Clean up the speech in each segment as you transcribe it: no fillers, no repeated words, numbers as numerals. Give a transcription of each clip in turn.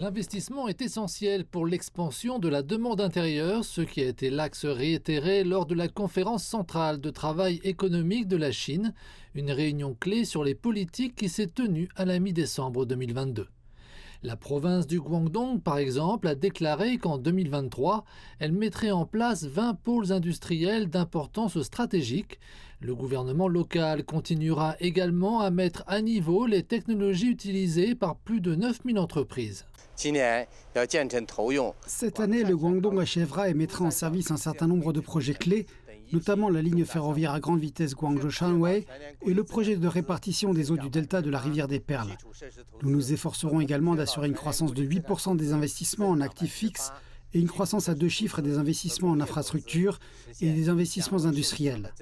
L'investissement est essentiel pour l'expansion de la demande intérieure, ce qui a été l'axe réitéré lors de la conférence centrale de travail économique de la Chine, une réunion clé sur les politiques qui s'est tenue à la mi-décembre 2022. La province du Guangdong, par exemple, a déclaré qu'en 2023, elle mettrait en place 20 pôles industriels d'importance stratégique. Le gouvernement local continuera également à mettre à niveau les technologies utilisées par plus de 9000 entreprises. Cette année, le Guangdong achèvera et mettra en service un certain nombre de projets clés, notamment la ligne ferroviaire à grande vitesse Guangzhou-Shanwei et le projet de répartition des eaux du delta de la rivière des Perles. Nous nous efforcerons également d'assurer une croissance de 8% des investissements en actifs fixes et une croissance à 2 chiffres des investissements en infrastructures et des investissements industriels.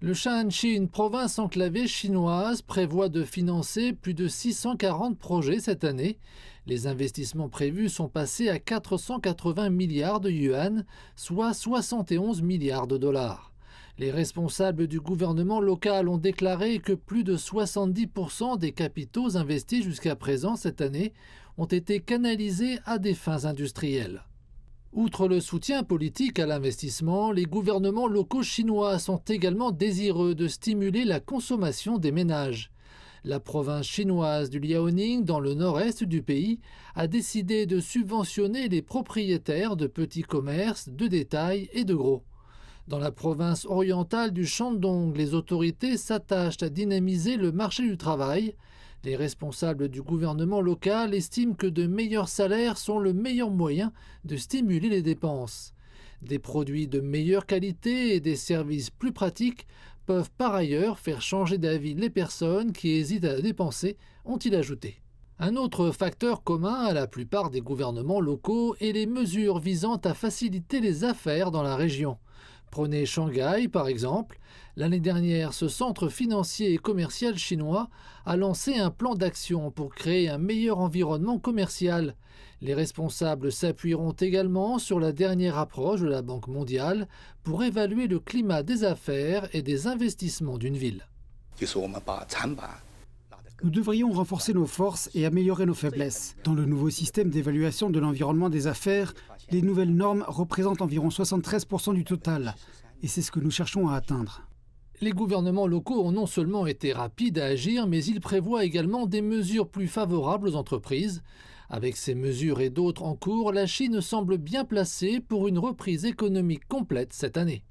Le Shaanxi, une province enclavée chinoise, prévoit de financer plus de 640 projets cette année. Les investissements prévus sont passés à 480 milliards de yuan, soit 71 milliards de dollars. Les responsables du gouvernement local ont déclaré que plus de 70% des capitaux investis jusqu'à présent cette année ont été canalisés à des fins industrielles. Outre le soutien politique à l'investissement, les gouvernements locaux chinois sont également désireux de stimuler la consommation des ménages. La province chinoise du Liaoning, dans le nord-est du pays, a décidé de subventionner les propriétaires de petits commerces, de détail et de gros. Dans la province orientale du Shandong, les autorités s'attachent à dynamiser le marché du travail. Les responsables du gouvernement local estiment que de meilleurs salaires sont le meilleur moyen de stimuler les dépenses. Des produits de meilleure qualité et des services plus pratiques peuvent par ailleurs faire changer d'avis les personnes qui hésitent à dépenser, ont-ils ajouté. Un autre facteur commun à la plupart des gouvernements locaux est les mesures visant à faciliter les affaires dans la région. Prenez Shanghai par exemple. L'année dernière, ce centre financier et commercial chinois a lancé un plan d'action pour créer un meilleur environnement commercial. Les responsables s'appuieront également sur la dernière approche de la Banque mondiale pour évaluer le climat des affaires et des investissements d'une ville. Nous devrions renforcer nos forces et améliorer nos faiblesses. Dans le nouveau système d'évaluation de l'environnement des affaires, les nouvelles normes représentent environ 73% du total. Et c'est ce que nous cherchons à atteindre. Les gouvernements locaux ont non seulement été rapides à agir, mais ils prévoient également des mesures plus favorables aux entreprises. Avec ces mesures et d'autres en cours, la Chine semble bien placée pour une reprise économique complète cette année.